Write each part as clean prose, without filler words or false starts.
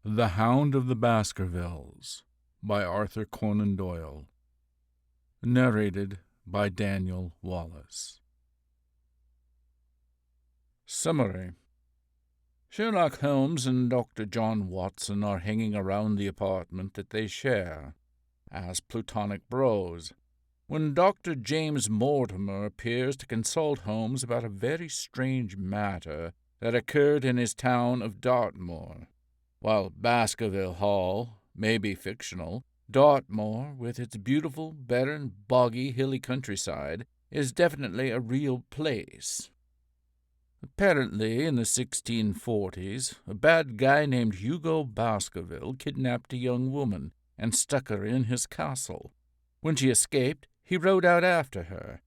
The Hound of the Baskervilles by Arthur Conan Doyle. Narrated by Daniel Wallace. Summary. Sherlock Holmes and Dr. John Watson are hanging around the apartment that they share, as platonic bros, when Dr. James Mortimer appears to consult Holmes about a very strange matter that occurred in his town of Dartmoor. While Baskerville Hall may be fictional, Dartmoor, with its beautiful, barren, boggy, hilly countryside, is definitely a real place. Apparently, in the 1640s, a bad guy named Hugo Baskerville kidnapped a young woman and stuck her in his castle. When she escaped, he rode out after her,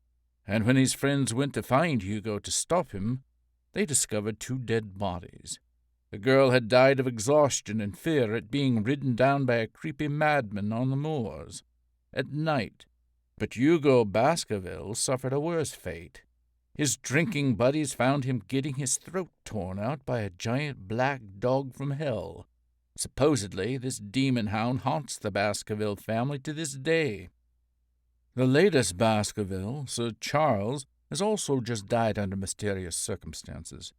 and when his friends went to find Hugo to stop him, they discovered 2 dead bodies. The girl had died of exhaustion and fear at being ridden down by a creepy madman on the moors at night. But Hugo Baskerville suffered a worse fate. His drinking buddies found him getting his throat torn out by a giant black dog from hell. Supposedly, this demon hound haunts the Baskerville family to this day. The latest Baskerville, Sir Charles, has also just died under mysterious circumstances.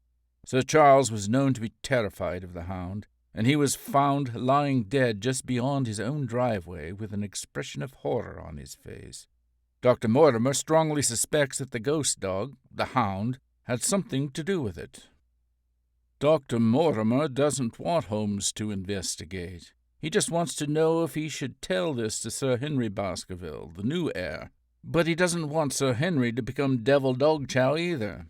Sir Charles was known to be terrified of the Hound, and he was found lying dead just beyond his own driveway with an expression of horror on his face. Dr. Mortimer strongly suspects that the ghost dog, the Hound, had something to do with it. Dr. Mortimer doesn't want Holmes to investigate. He just wants to know if he should tell this to Sir Henry Baskerville, the new heir. But he doesn't want Sir Henry to become devil dog chow either.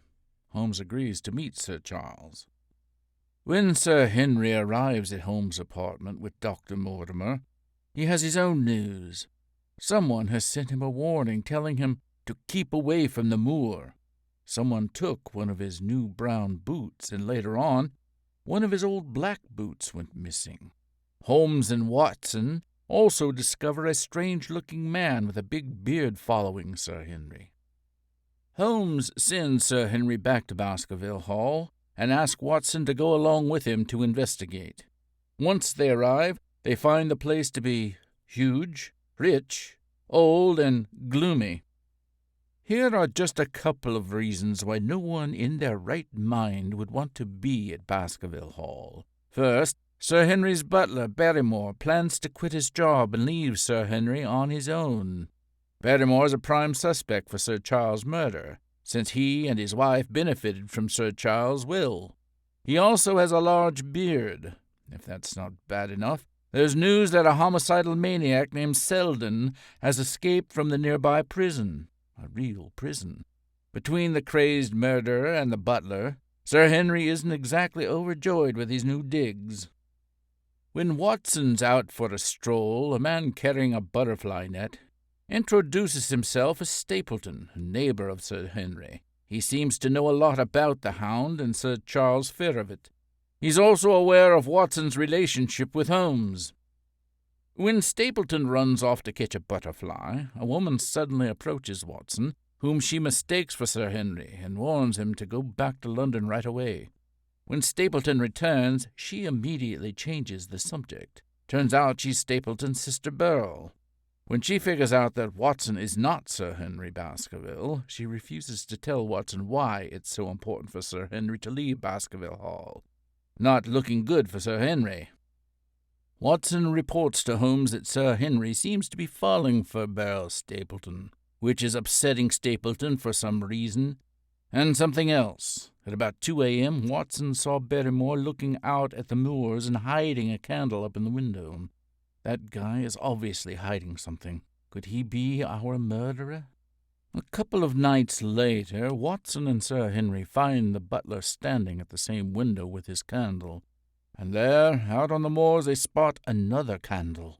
Holmes agrees to meet Sir Charles. When Sir Henry arrives at Holmes' apartment with Dr. Mortimer, he has his own news. Someone has sent him a warning telling him to keep away from the moor. Someone took one of his new brown boots, and later on, one of his old black boots went missing. Holmes and Watson also discover a strange-looking man with a big beard following Sir Henry. Holmes sends Sir Henry back to Baskerville Hall and asks Watson to go along with him to investigate. Once they arrive, they find the place to be huge, rich, old, and gloomy. Here are just a couple of reasons why no one in their right mind would want to be at Baskerville Hall. First, Sir Henry's butler, Barrymore, plans to quit his job and leave Sir Henry on his own. Barrymore is a prime suspect for Sir Charles' murder, since he and his wife benefited from Sir Charles' will. He also has a large beard. If that's not bad enough, there's news that a homicidal maniac named Selden has escaped from the nearby prison. A real prison. Between the crazed murderer and the butler, Sir Henry isn't exactly overjoyed with his new digs. When Watson's out for a stroll, a man carrying a butterfly net introduces himself as Stapleton, a neighbor of Sir Henry. He seems to know a lot about the Hound and Sir Charles' fear of it. He's also aware of Watson's relationship with Holmes. When Stapleton runs off to catch a butterfly, a woman suddenly approaches Watson, whom she mistakes for Sir Henry, and warns him to go back to London right away. When Stapleton returns, she immediately changes the subject. Turns out she's Stapleton's sister Beryl. When she figures out that Watson is not Sir Henry Baskerville, she refuses to tell Watson why it's so important for Sir Henry to leave Baskerville Hall. Not looking good for Sir Henry. Watson reports to Holmes that Sir Henry seems to be falling for Beryl Stapleton, which is upsetting Stapleton for some reason, and something else. At about 2 a.m., Watson saw Barrymore looking out at the moors and hiding a candle up in the window. That guy is obviously hiding something. Could he be our murderer? A couple of nights later, Watson and Sir Henry find the butler standing at the same window with his candle. And there, out on the moors, they spot another candle.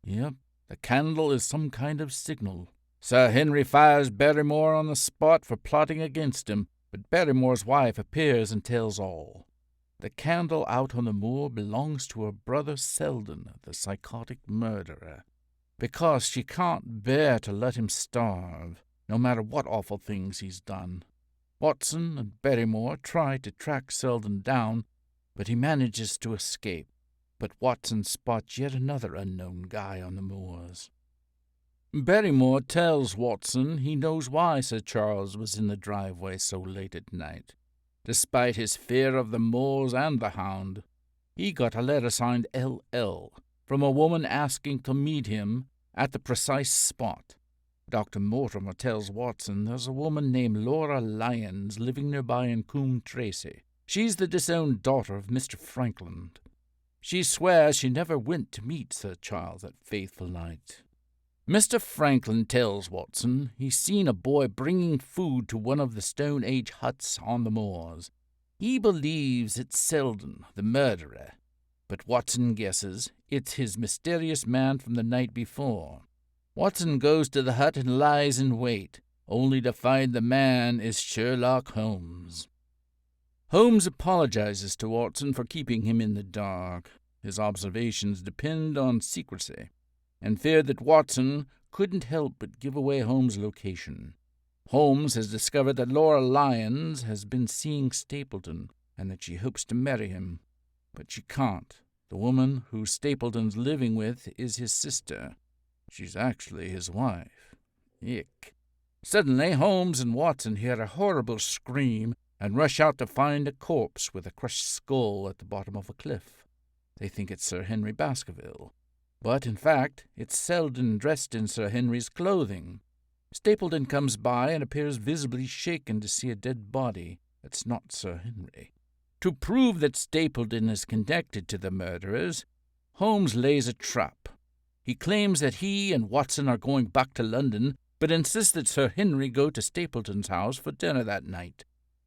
Yep, the candle is some kind of signal. Sir Henry fires Barrymore on the spot for plotting against him, but Barrymore's wife appears and tells all. The candle out on the moor belongs to her brother Selden, the psychotic murderer, because she can't bear to let him starve, no matter what awful things he's done. Watson and Barrymore try to track Selden down, but he manages to escape. but Watson spots yet another unknown guy on the moors. Barrymore tells Watson he knows why Sir Charles was in the driveway so late at night. Despite his fear of the moors and the Hound, he got a letter signed L.L. from a woman asking to meet him at the precise spot. Dr. Mortimer tells Watson there's a woman named Laura Lyons living nearby in Coombe Tracy. She's the disowned daughter of Mr. Frankland. She swears she never went to meet Sir Charles that fateful night. Mr. Frankland tells Watson he's seen a boy bringing food to one of the Stone Age huts on the moors. He believes it's Selden, the murderer, but Watson guesses it's his mysterious man from the night before. Watson goes to the hut and lies in wait, only to find the man is Sherlock Holmes. Holmes apologizes to Watson for keeping him in the dark. His observations depend on secrecy, and feared that Watson couldn't help but give away Holmes' location. Holmes has discovered that Laura Lyons has been seeing Stapleton, and that she hopes to marry him. But she can't. The woman who Stapleton's living with is his sister. She's actually his wife. Ick. Suddenly, Holmes and Watson hear a horrible scream and rush out to find a corpse with a crushed skull at the bottom of a cliff. They think it's Sir Henry Baskerville, but in fact it's Selden dressed in Sir Henry's clothing. Stapleton comes by and appears visibly shaken to see a dead body that's not Sir Henry. To prove that Stapleton is connected to the murderers, Holmes lays a trap. He claims that he and Watson are going back to London, but insists that Sir Henry go to Stapleton's house for dinner that night.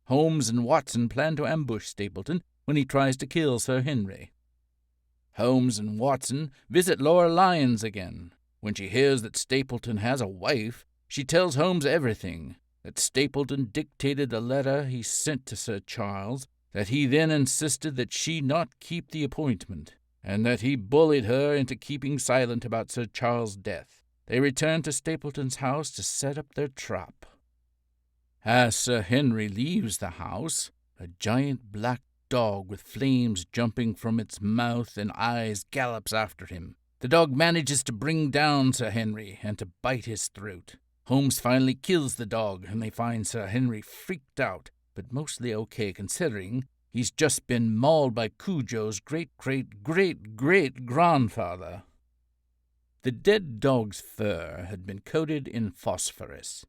Holmes and Watson plan to ambush Stapleton when he tries to kill Sir Henry. Holmes and Watson visit Laura Lyons again. When she hears that Stapleton has a wife, she tells Holmes everything, that Stapleton dictated the letter he sent to Sir Charles, that he then insisted that she not keep the appointment, and that he bullied her into keeping silent about Sir Charles' death. They return to Stapleton's house to set up their trap. As Sir Henry leaves the house, a giant black dog with flames jumping from its mouth and eyes gallops after him. The dog manages to bring down Sir Henry and to bite his throat. Holmes finally kills the dog, and they find Sir Henry freaked out, but mostly okay considering he's just been mauled by Cujo's great-great-great-great-grandfather. The dead dog's fur had been coated in phosphorus.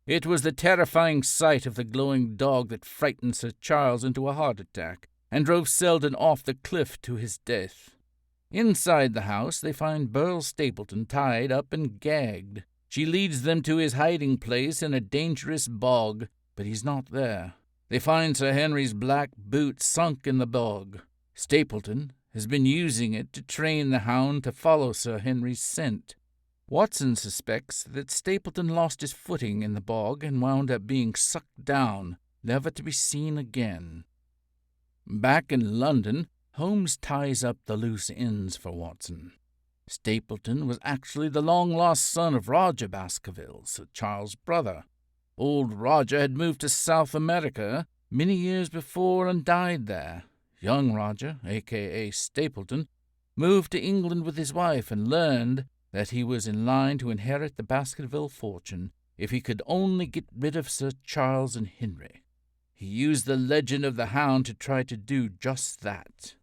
It was the terrifying sight of the glowing dog that frightened Sir Charles into a heart attack and drove Selden off the cliff to his death. Inside the house they find Burl Stapleton tied up and gagged. She leads them to his hiding place in a dangerous bog, but he's not there. They find Sir Henry's black boot sunk in the bog. Stapleton has been using it to train the Hound to follow Sir Henry's scent. Watson suspects that Stapleton lost his footing in the bog and wound up being sucked down, never to be seen again. Back in London, Holmes ties up the loose ends for Watson. Stapleton was actually the long-lost son of Roger Baskervilles, Sir Charles' brother. Old Roger had moved to South America many years before and died there. Young Roger, a.k.a. Stapleton, moved to England with his wife and learned that he was in line to inherit the Baskerville fortune if he could only get rid of Sir Charles and Henry. He used the legend of the Hound to try to do just that.